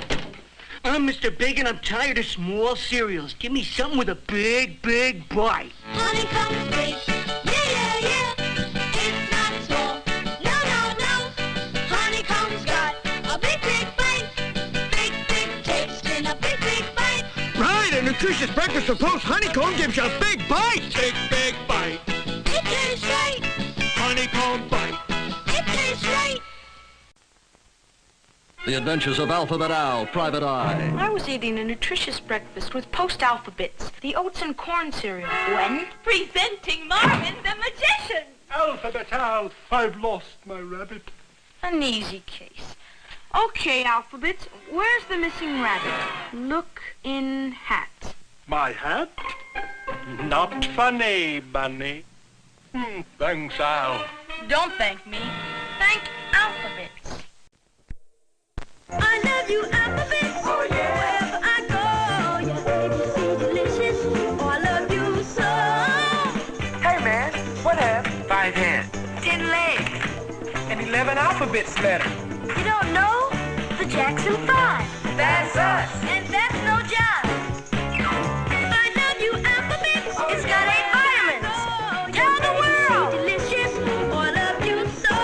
Speaker 23: I'm Mr. Big and I'm tired of small cereals. Give me something with a big, big bite.
Speaker 3: Honeycomb's big. Yeah, yeah, yeah. It's not small. No, no, no. Honeycomb's got a big, big bite. Big, big taste in a big, big bite.
Speaker 23: Right, a nutritious breakfast with Post honeycomb gives you a big bite. Big, big bite.
Speaker 3: It tastes right.
Speaker 23: Honeycomb bite.
Speaker 3: It tastes right.
Speaker 24: The Adventures of Alphabet Al, Private Eye.
Speaker 25: I was eating a nutritious breakfast with post-alphabets, the oats and corn cereal. When?
Speaker 26: Presenting Marvin the Magician.
Speaker 23: Alphabet Al, I've lost my rabbit.
Speaker 25: An easy case. Okay, alphabets, where's the missing rabbit? Look in hat.
Speaker 23: My hat? Not funny, Bunny. Thanks, Al.
Speaker 25: Don't thank me. Thank alphabets.
Speaker 3: I love you, alphabet. Oh, yeah. Wherever I go, your ABC delicious. Oh, I love you so.
Speaker 23: Hey, man, what have 5 hands, 10 legs, and 11 alphabets letters?
Speaker 3: You don't know? The Jackson 5.
Speaker 23: That's us.
Speaker 3: And that's no job. I love you, alphabet. It's got 8 vitamins. Tell the world. Delicious. Oh, I love you so.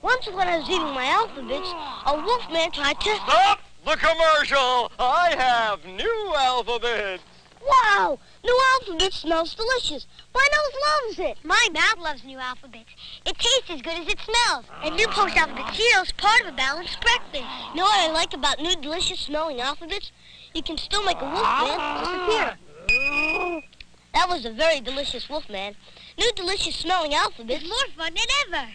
Speaker 3: Once when I was eating my alphabets, a wolfman tried to...
Speaker 23: Stop the commercial! I have new alphabets.
Speaker 3: Wow! New alphabet smells delicious. My nose loves it. My mouth loves new alphabets. It tastes as good as it smells. And new Post Alphabet cereal is part of a balanced breakfast. You know what I like about new delicious smelling alphabets? You can still make a wolfman disappear. That was a very delicious wolfman. New delicious smelling alphabets is more fun than ever.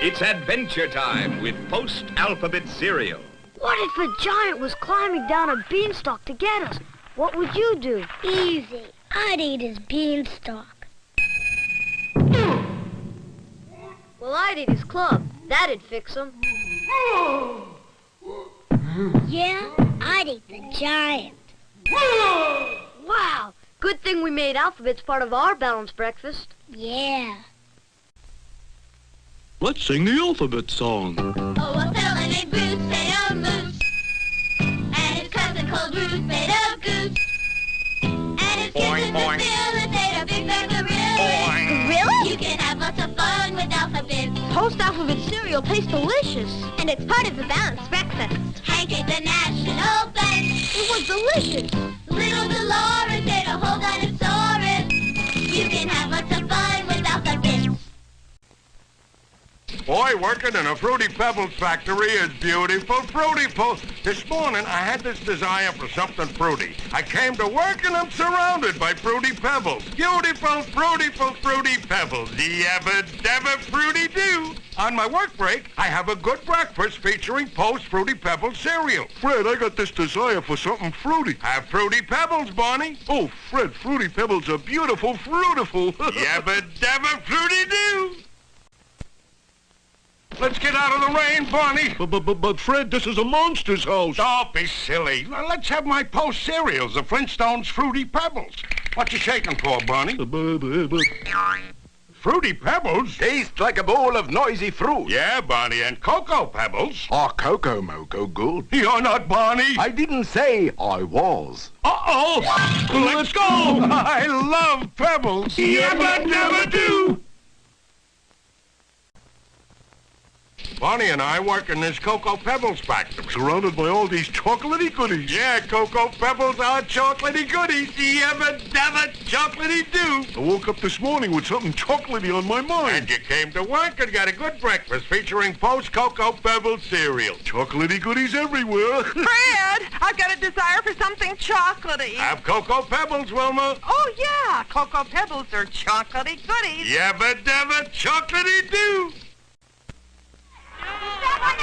Speaker 27: It's adventure time with Post-Alphabet cereal.
Speaker 3: What if a giant was climbing down a beanstalk to get us? What would you do? Easy. I'd eat his beanstalk. Well, I'd eat his club. That'd fix him. Yeah, I'd eat the giant. Wow. Good thing we made alphabets part of our balanced breakfast. Yeah.
Speaker 24: Let's sing the alphabet song.
Speaker 3: Oh, a fella named Bruce made a moose. And his cousin called Ruth made a goose. And his kitten was Phyllis made a big bag of gorillas. Gorillas? You can have lots of fun with alphabets. Post-alphabet cereal tastes delicious. And it's part of the balanced breakfast. Hank ate the National Bank. It was delicious. Little Dolores made a whole dinosaurus. You can have lots of fun with alphabets.
Speaker 6: Boy, working in a Fruity Pebbles factory is beautiful. Fruity. This morning, I had this desire for something fruity. I came to work and I'm surrounded by Fruity Pebbles. Beautiful, Fruity Pebbles. Yabba-dabba Fruity do. On my work break, I have a good breakfast featuring Post Fruity Pebbles cereal.
Speaker 22: Fred, I got this desire for something fruity.
Speaker 6: Have Fruity Pebbles, Bonnie.
Speaker 22: Oh, Fred, Fruity Pebbles are beautiful, fruitiful.
Speaker 6: Yabba-dabba Fruity do. Let's get out of the rain, Barney.
Speaker 24: But Fred, this is a monster's house.
Speaker 6: Don't be silly. Let's have my Post cereals, the Flintstones Fruity Pebbles. What you shaking for, Barney? Fruity Pebbles?
Speaker 24: Tastes like a bowl of noisy fruit.
Speaker 6: Yeah, Barney, and Cocoa Pebbles.
Speaker 24: Are Cocoa Moco good?
Speaker 6: You're not Barney.
Speaker 24: I didn't say I was.
Speaker 6: Uh-oh. Let's go. I love Pebbles. Yabba dabba do. Barney and I work in this Cocoa Pebbles factory.
Speaker 24: Surrounded by all these chocolatey goodies.
Speaker 6: Yeah, Cocoa Pebbles are chocolatey goodies. Yabba dabba chocolatey do.
Speaker 24: I woke up this morning with something chocolatey on my mind.
Speaker 6: And you came to work and got a good breakfast featuring Post Cocoa Pebbles cereal.
Speaker 24: Chocolatey goodies everywhere.
Speaker 1: Fred, I've got a desire for something chocolatey.
Speaker 6: Have Cocoa Pebbles, Wilma.
Speaker 1: Oh, yeah. Cocoa Pebbles are chocolatey goodies.
Speaker 6: Yabba dabba chocolatey do.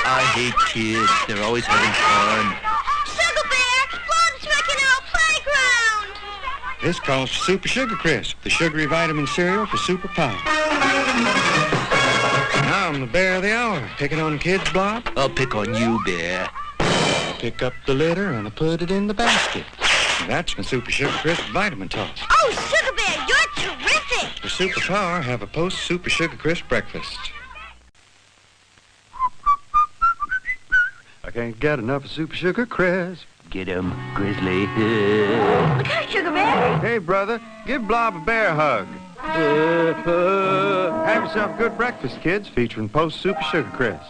Speaker 2: I hate kids. They're always having fun.
Speaker 3: Sugar Bear, Florence wrecking our playground.
Speaker 18: This calls for Super Sugar Crisp, the sugary vitamin cereal for superpower. Now I'm the bear of the hour, picking on kids' block.
Speaker 2: I'll pick on you, Bear.
Speaker 18: I pick up the litter and I put it in the basket. That's my Super Sugar Crisp vitamin toss.
Speaker 3: Oh, Sugar Bear, you're terrific.
Speaker 18: For superpower, have a Post Super Sugar Crisp breakfast. I can't get enough of Super Sugar Crisp.
Speaker 2: Get him, Grizzly.
Speaker 3: Look out, Sugar Bear.
Speaker 18: Hey, brother, give Blob a bear hug. Have yourself a good breakfast, kids, featuring Post Super Sugar Crisp.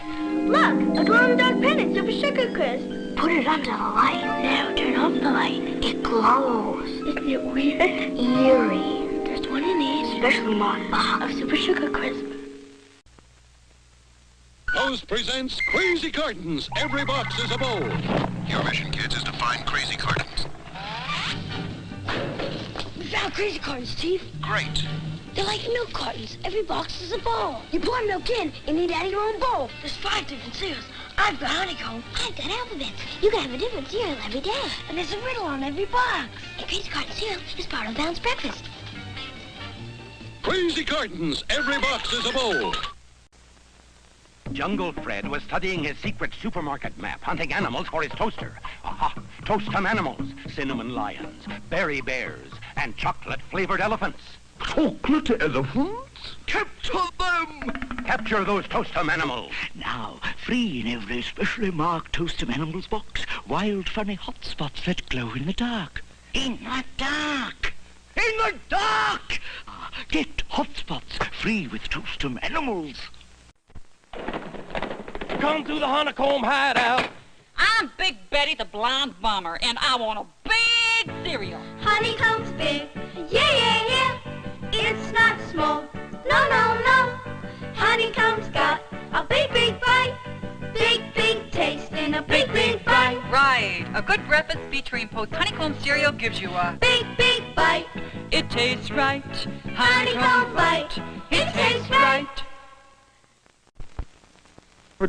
Speaker 3: Look, a glow-in-the-dark pen, Super Sugar Crisp. Put it under the light. Now turn off the light. It glows. Isn't it weird? Eerie. There's one in each specially marked box of Super Sugar Crisp.
Speaker 24: Post presents Crazy Cartons. Every box is a bowl.
Speaker 22: Your mission, kids, is to find crazy cartons.
Speaker 3: We found crazy cartons, Chief.
Speaker 22: Great.
Speaker 3: They're like milk cartons. Every box is a bowl. You pour milk in and eat out of your own bowl. There's 5 different cereals. I've got honeycomb. I've got alphabets. You can have a different cereal every day. And there's a riddle on every box. And Crazy Carton cereal is part of Bounce Breakfast.
Speaker 24: Crazy Cartons. Every box is a bowl.
Speaker 4: Jungle Fred was studying his secret supermarket map, hunting animals for his toaster. Aha! Toast-em animals, cinnamon lions, berry bears, and chocolate-flavored elephants.
Speaker 24: Chocolate elephants?
Speaker 4: Capture them! Capture those toast-em animals.
Speaker 7: Now, free in every specially marked Toast-em Animals box, wild funny hot spots that glow in the dark. In the dark! In the dark! Get hot spots free with Toast-em Animals.
Speaker 23: Come to the honeycomb hideout.
Speaker 8: I'm Big Betty the Blonde Bomber, and I want a big cereal.
Speaker 3: Honeycomb's big. Yeah, yeah, yeah. It's not small. No, no, no. Honeycomb's got a big, big bite. Big, big taste and a big, big bite.
Speaker 8: Right. A good breakfast featuring Post Honeycomb cereal gives you a
Speaker 3: big, big bite.
Speaker 8: It tastes right.
Speaker 3: Honeycomb bite. It tastes right.
Speaker 7: Oh,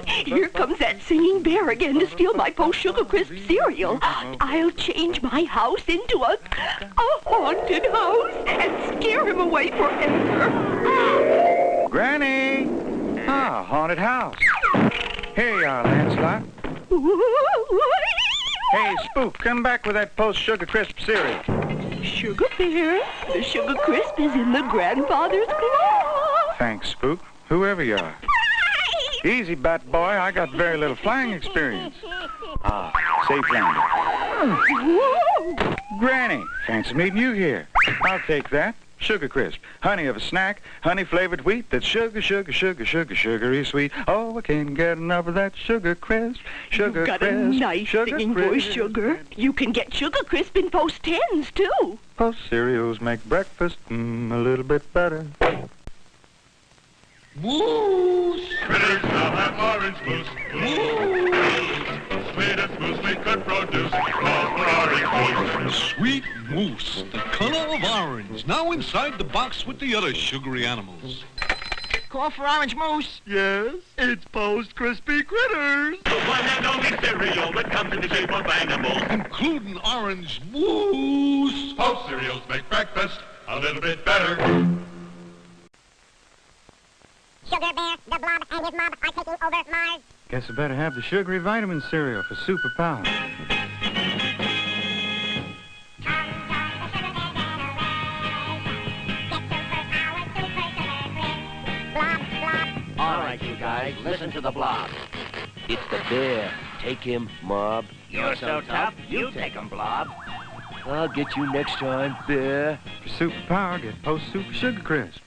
Speaker 7: here comes that singing bear again to steal my Post Sugar Crisp cereal. I'll change my house into a haunted house and scare him away forever.
Speaker 18: Granny! Ah, haunted house. Here you are, Lancelot. Hey, Spook, come back with that Post Sugar Crisp cereal.
Speaker 7: Sugar Bear, the Sugar Crisp is in the grandfather's claw.
Speaker 18: Thanks, Spook, whoever you are. Easy, Bat Boy. I got very little flying experience. Ah, safe landing. Granny, fancy meeting you here. I'll take that. Sugar Crisp. Honey of a snack. Honey-flavored wheat that's sugar, sugar, sugar, sugar, sugary sweet. Oh, I can't get enough of that Sugar Crisp. Sugar
Speaker 7: You've got
Speaker 18: Crisp.
Speaker 7: a nice
Speaker 18: Sugar
Speaker 7: singing
Speaker 18: Crisp.
Speaker 7: voice, Sugar. You can get Sugar Crisp in Post 10s, too.
Speaker 18: Post cereals make breakfast a little bit better.
Speaker 9: Moose! Critters now have orange mousse. Moose! Sweetest mousse we could produce. Call for orange mousse.
Speaker 24: Sweet mousse, the color of orange, now inside the box with the other sugary animals.
Speaker 23: Call for orange mousse.
Speaker 24: Yes, it's Post Crispy Critters.
Speaker 9: The one and only cereal that comes in the shape of animals.
Speaker 24: Including orange mousse.
Speaker 9: Post cereals make breakfast a little bit better.
Speaker 3: Sugar Bear, the Blob, and his mob are taking over Mars.
Speaker 5: Guess I better have the sugary vitamin cereal for superpower.
Speaker 10: All right, you guys, listen to the Blob. It's the bear. Take him, Mob.
Speaker 11: You're so tough, you take him, Blob.
Speaker 10: I'll get you next time, bear.
Speaker 5: For superpower, get Post Super Sugar Crisp.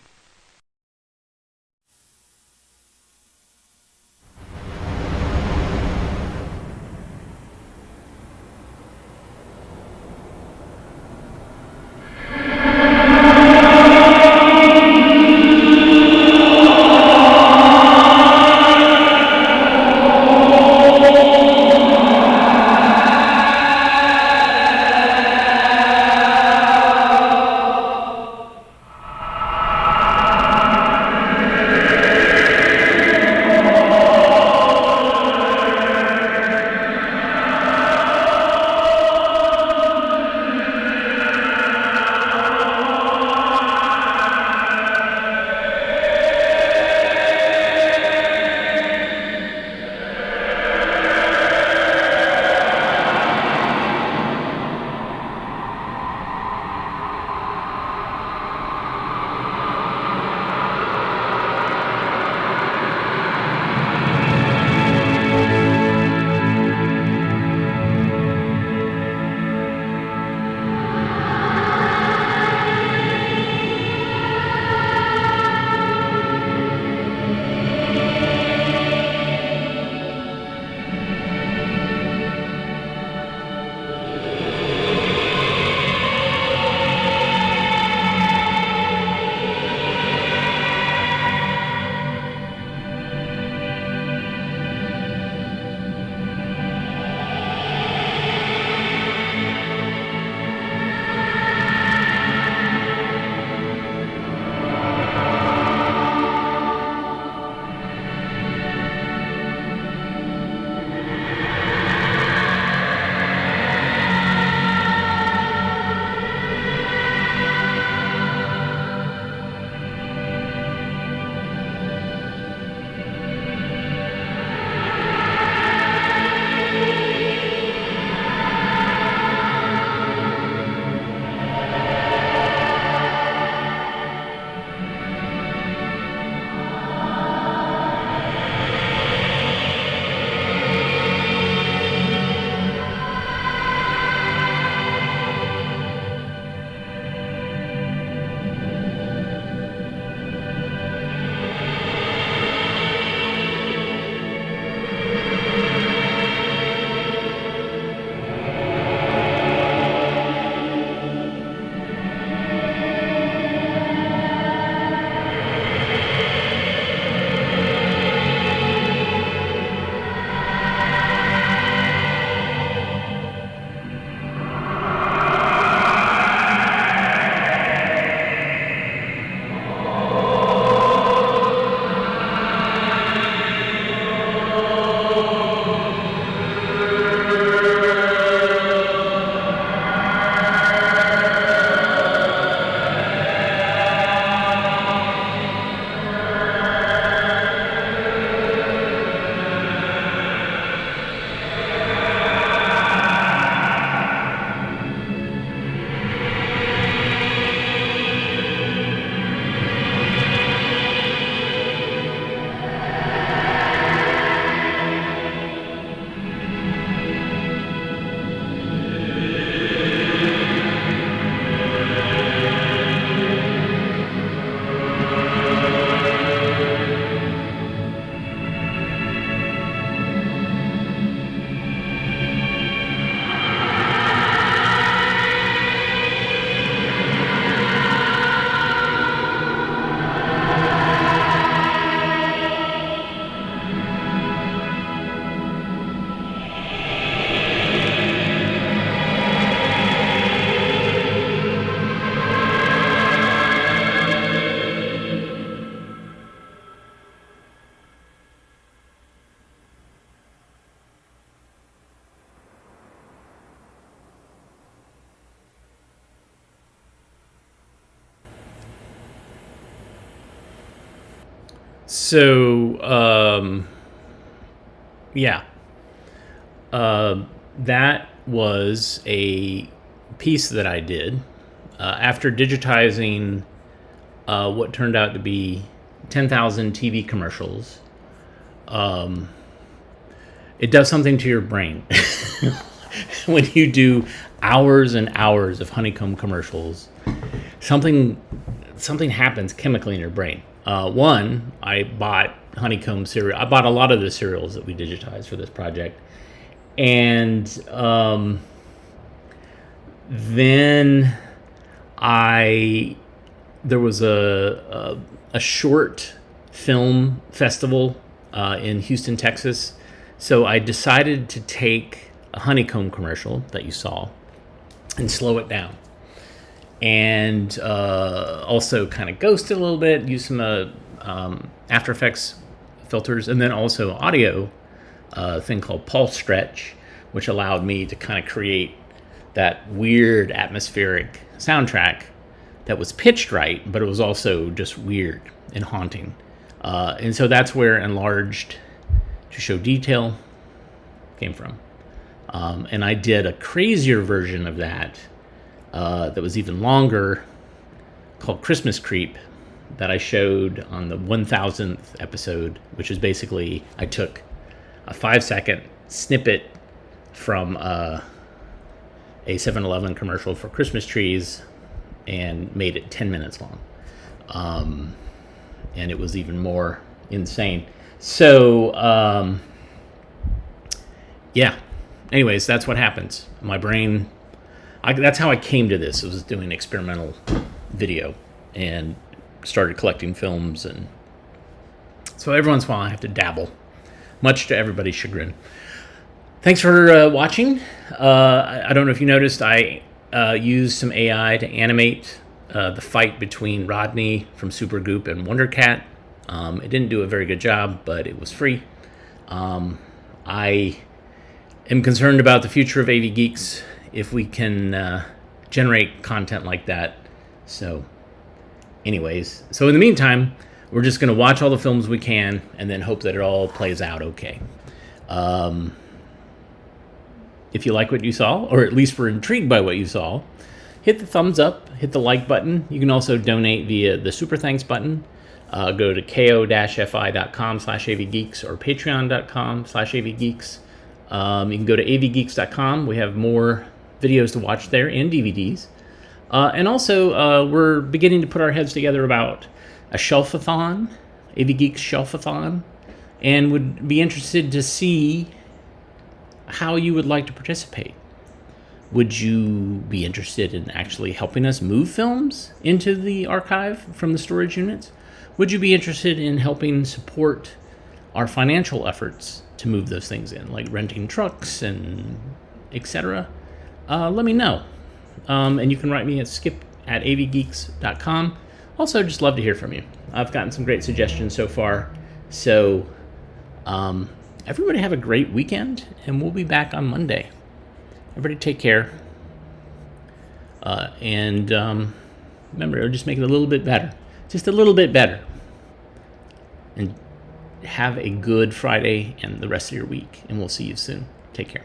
Speaker 12: So, yeah. That was a piece that I did after digitizing what turned out to be 10,000 TV commercials. It does something to your brain when you do hours and hours of honeycomb commercials. Something happens chemically in your brain. One, I bought honeycomb cereal. I bought a lot of the cereals that we digitized for this project, and then there was a short film festival in Houston, Texas. So I decided to take a honeycomb commercial that you saw and slow it down, and also kind of ghost it a little bit, use some After Effects filters, and then also audio thing called Pulse Stretch, which allowed me to kind of create that weird atmospheric soundtrack that was pitched right, but it was also just weird and haunting. And so that's where enlarged to show detail came from. And I did a crazier version of that that was even longer, called Christmas Creep, that I showed on the 1000th episode, which is basically I took a 5-second snippet from a 7-Eleven commercial for Christmas trees and made it 10 minutes long. And it was even more insane. So, yeah. Anyways, that's what happens. My brain, that's how I came to this. It was doing experimental video and started collecting films. And so every once in a while I have to dabble, much to everybody's chagrin. Thanks for watching. I don't know if you noticed, I used some AI to animate the fight between Rodney from Soopergoop and Wondercat. It didn't do a very good job, but it was free. I am concerned about the future of AV Geeks if we can generate content like that. So anyways, so in the meantime, we're just going to watch all the films we can and then hope that it all plays out okay. If you like what you saw, or at least were intrigued by what you saw, hit the thumbs up, hit the like button. You can also donate via the Super Thanks button. Go to ko-fi.com/avgeeks or patreon.com/avgeeks. You can go to avgeeks.com. We have more videos to watch there and DVDs. And also, we're beginning to put our heads together about a shelf-a-thon, AV Geeks shelf-a-thon, and would be interested to see how you would like to participate. Would you be interested in actually helping us move films into the archive from the storage units? Would you be interested in helping support our financial efforts to move those things in, like renting trucks and etc.? Let me know. And you can write me at skip@avgeeks.com. Also, just love to hear from you. I've gotten some great suggestions so far. So, everybody have a great weekend, and we'll be back on Monday. Everybody take care. And remember, it'll just make it a little bit better. Just a little bit better. And have a good Friday and the rest of your week. And we'll see you soon. Take care.